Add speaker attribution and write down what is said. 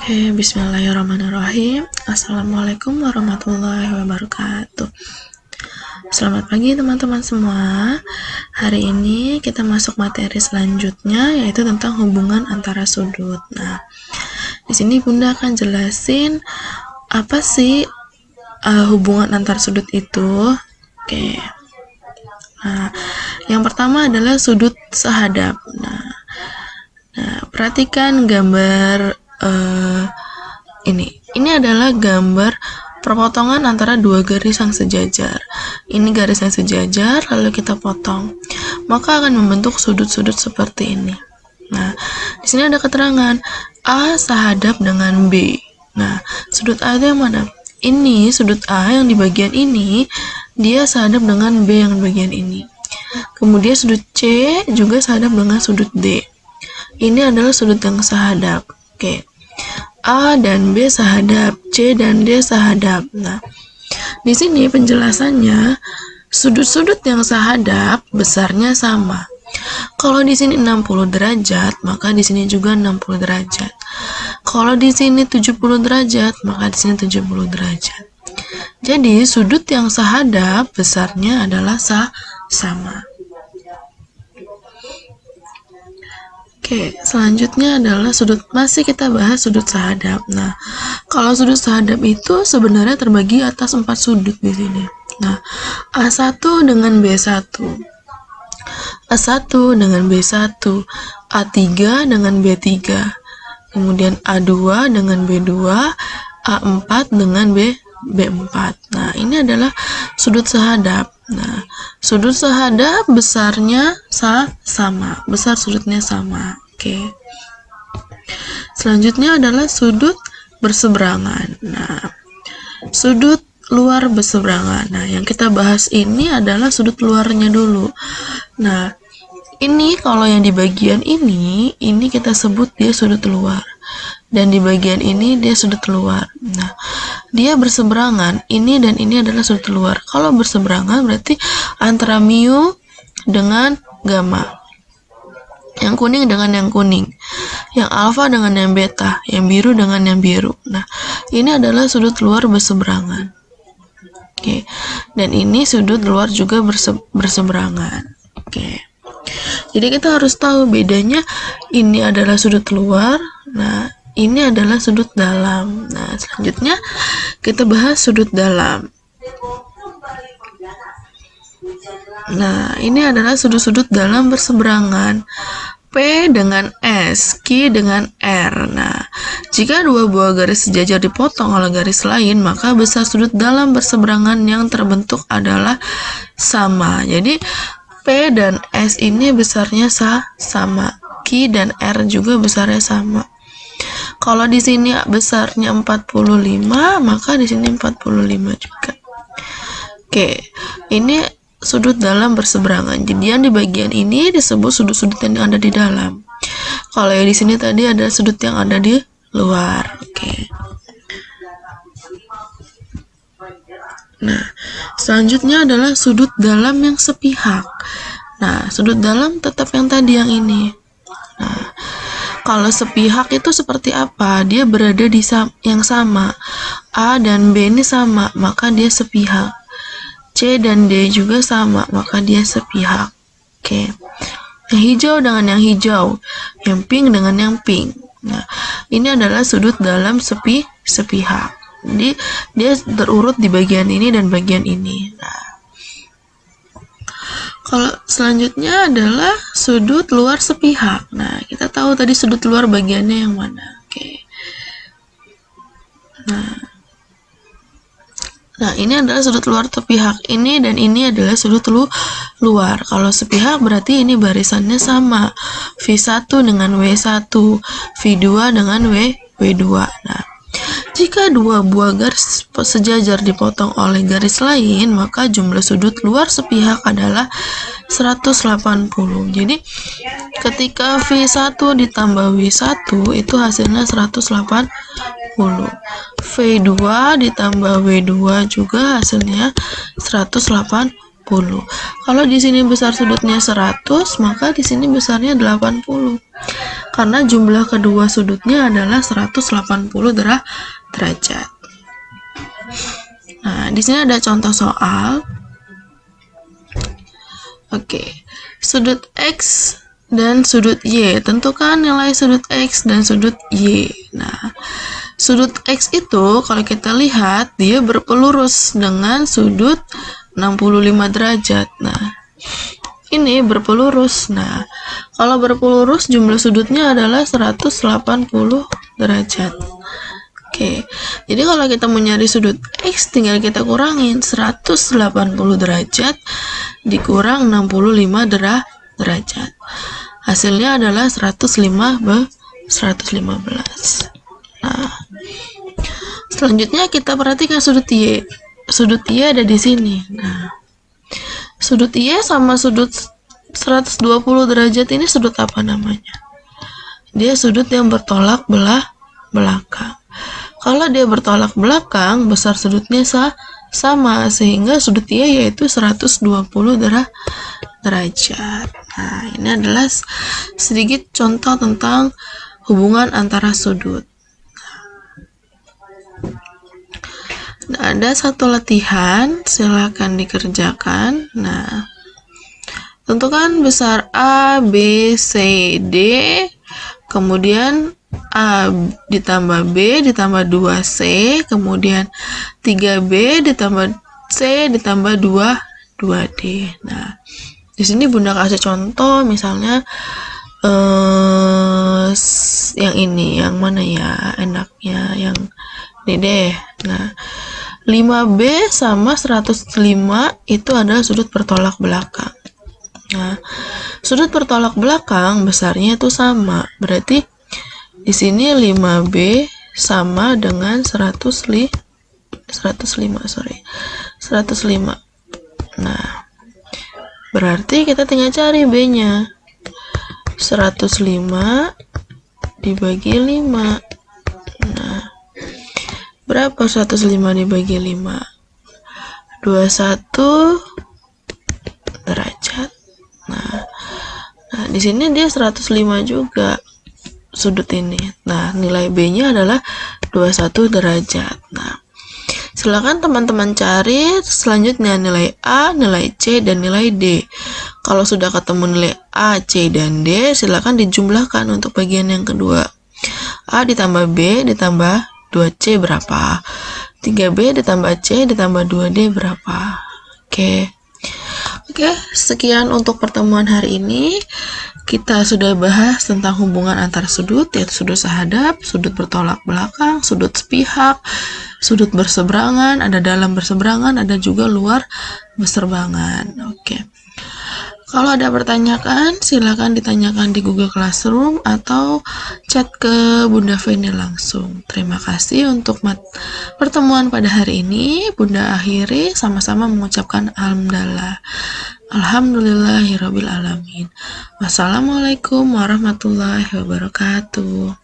Speaker 1: Bismillahirrahmanirrahim. Assalamualaikum warahmatullahi wabarakatuh. Selamat pagi teman-teman semua. Hari ini kita masuk materi selanjutnya, yaitu tentang hubungan antara sudut. Nah, di sini Bunda akan jelasin apa sih hubungan antar sudut itu. Nah, yang pertama adalah sudut sehadap. Nah, perhatikan gambar ini adalah gambar perpotongan antara dua garis yang sejajar. Ini garis yang sejajar, lalu kita potong, maka akan membentuk sudut-sudut seperti ini. Nah, di sini ada keterangan A sehadap dengan B. Nah, sudut A itu yang mana? Ini sudut A yang di bagian ini, dia sehadap dengan B yang di bagian ini. Kemudian sudut C juga sehadap dengan sudut D. Ini adalah sudut yang sehadap. A dan B sehadap, C dan D sehadap. Nah, di sini penjelasannya, sudut-sudut yang sehadap besarnya sama. Kalau di sini 60 derajat, maka di sini juga 60 derajat. Kalau di sini 70 derajat, maka di sini 70 derajat. Jadi, sudut yang sehadap besarnya adalah sama. Selanjutnya adalah masih kita bahas sudut sehadap. Nah, kalau sudut sehadap itu sebenarnya terbagi atas 4 sudut di sini. Nah, A1 dengan B1, A1 dengan B1, A3 dengan B3, kemudian A2 dengan B2, A4 dengan B4. Nah, ini adalah sudut sehadap. Nah, sudut sehadap besarnya sama, besar sudutnya sama. Selanjutnya adalah sudut berseberangan. Nah, sudut luar berseberangan. Nah, yang kita bahas ini adalah sudut luarnya dulu. Nah, ini kalau yang di bagian ini kita sebut dia sudut luar. Dan di bagian ini dia sudut luar. Nah, dia berseberangan, ini dan ini adalah sudut luar. Kalau berseberangan berarti antara mu dengan gamma. Yang kuning dengan yang kuning, yang alfa dengan yang beta, yang biru dengan yang biru. Nah, ini adalah sudut luar berseberangan. Dan ini sudut luar juga berseberangan. Jadi kita harus tahu bedanya. Ini adalah sudut luar. Nah, ini adalah sudut dalam. Nah, selanjutnya kita bahas sudut dalam. Nah, ini adalah sudut-sudut dalam berseberangan. P dengan S, Q dengan R. Nah, jika dua buah garis sejajar dipotong oleh garis lain, maka besar sudut dalam berseberangan yang terbentuk adalah sama. Jadi, P dan S ini besarnya sama. Q dan R juga besarnya sama. Kalau di sini besarnya 45, maka di sini 45 juga. Ini sudut dalam berseberangan. Jadi yang di bagian ini disebut sudut-sudut yang ada di dalam. Kalau yang di sini tadi ada sudut yang ada di luar. Nah, selanjutnya adalah sudut dalam yang sepihak. Nah, sudut dalam tetap yang tadi yang ini. Nah, kalau sepihak itu seperti apa? Dia berada di yang sama. A dan B ini sama, maka dia sepihak. C dan D juga sama, maka dia sepihak. Yang hijau dengan yang hijau, yang pink dengan yang pink. Nah, ini adalah sudut dalam sepihak. Jadi dia terurut di bagian ini dan bagian ini. Nah, kalau selanjutnya adalah sudut luar sepihak. Nah, kita tahu tadi sudut luar bagiannya yang mana. Nah, ini adalah sudut luar sepihak. Ini dan ini adalah sudut luar. Kalau sepihak berarti ini barisannya sama. V1 dengan W1, V2 dengan W2. Nah, jika dua buah garis sejajar dipotong oleh garis lain, maka jumlah sudut luar sepihak adalah 180. Jadi, ketika V1 ditambah W1 itu hasilnya 180. V2 ditambah W2 juga hasilnya 180. Kalau di sini besar sudutnya 100, maka di sini besarnya 80. Karena jumlah kedua sudutnya adalah 180 derajat. Nah, di sini ada contoh soal. Oke. Sudut X dan sudut Y. Tentukan nilai sudut X dan sudut Y. Nah, sudut X itu kalau kita lihat dia berpelurus dengan sudut 65 derajat. Nah, ini berpelurus. Nah, kalau berpelurus jumlah sudutnya adalah 180 derajat. Oke, jadi kalau kita mau nyari sudut X, tinggal kita kurangin 180 derajat dikurang 65 derajat. Hasilnya adalah 115. Nah, selanjutnya kita perhatikan sudut Y. Sudut Y ada di sini. Nah, sudut Y sama sudut 120 derajat ini sudut apa namanya? Dia sudut yang bertolak belakang. Kalau dia bertolak belakang, besar sudutnya sama, sehingga sudut Y yaitu 120 derajat. Nah, ini adalah sedikit contoh tentang hubungan antara sudut. Nah, ada satu latihan, silakan dikerjakan. Nah, tentukan besar A, B, C, D, kemudian A ditambah B ditambah 2C, kemudian 3B ditambah C ditambah 2D. Nah, di sini Bunda kasih contoh, misalnya yang ini, yang mana ya enaknya, yang ini deh. Nah, 5B sama 105 itu adalah sudut bertolak belakang. Nah, sudut bertolak belakang besarnya itu sama, berarti di sini 5B sama dengan 105. Nah, berarti kita tinggal cari B-nya. 105 dibagi 5. Nah, berapa 105 dibagi 5? 21 derajat. Nah, di sini dia 105 juga sudut ini. Nah, nilai B-nya adalah 21 derajat. Nah, silakan teman-teman cari selanjutnya nilai A, nilai C, dan nilai D. Kalau sudah ketemu nilai A, C, dan D, silakan dijumlahkan untuk bagian yang kedua. A ditambah B ditambah 2C berapa? 3B ditambah C ditambah 2D berapa? Oke, sekian untuk pertemuan hari ini. Kita sudah bahas tentang hubungan antar sudut, yaitu sudut sehadap, sudut bertolak belakang, sudut sepihak, sudut berseberangan, ada dalam berseberangan, ada juga luar berseberangan. Oke. Kalau ada pertanyaan, silakan ditanyakan di Google Classroom atau chat ke Bunda Feni langsung. Terima kasih untuk pertemuan pada hari ini. Bunda akhiri sama-sama mengucapkan alhamdulillah. Alhamdulillahirabbil alamin. Wassalamualaikum warahmatullahi wabarakatuh.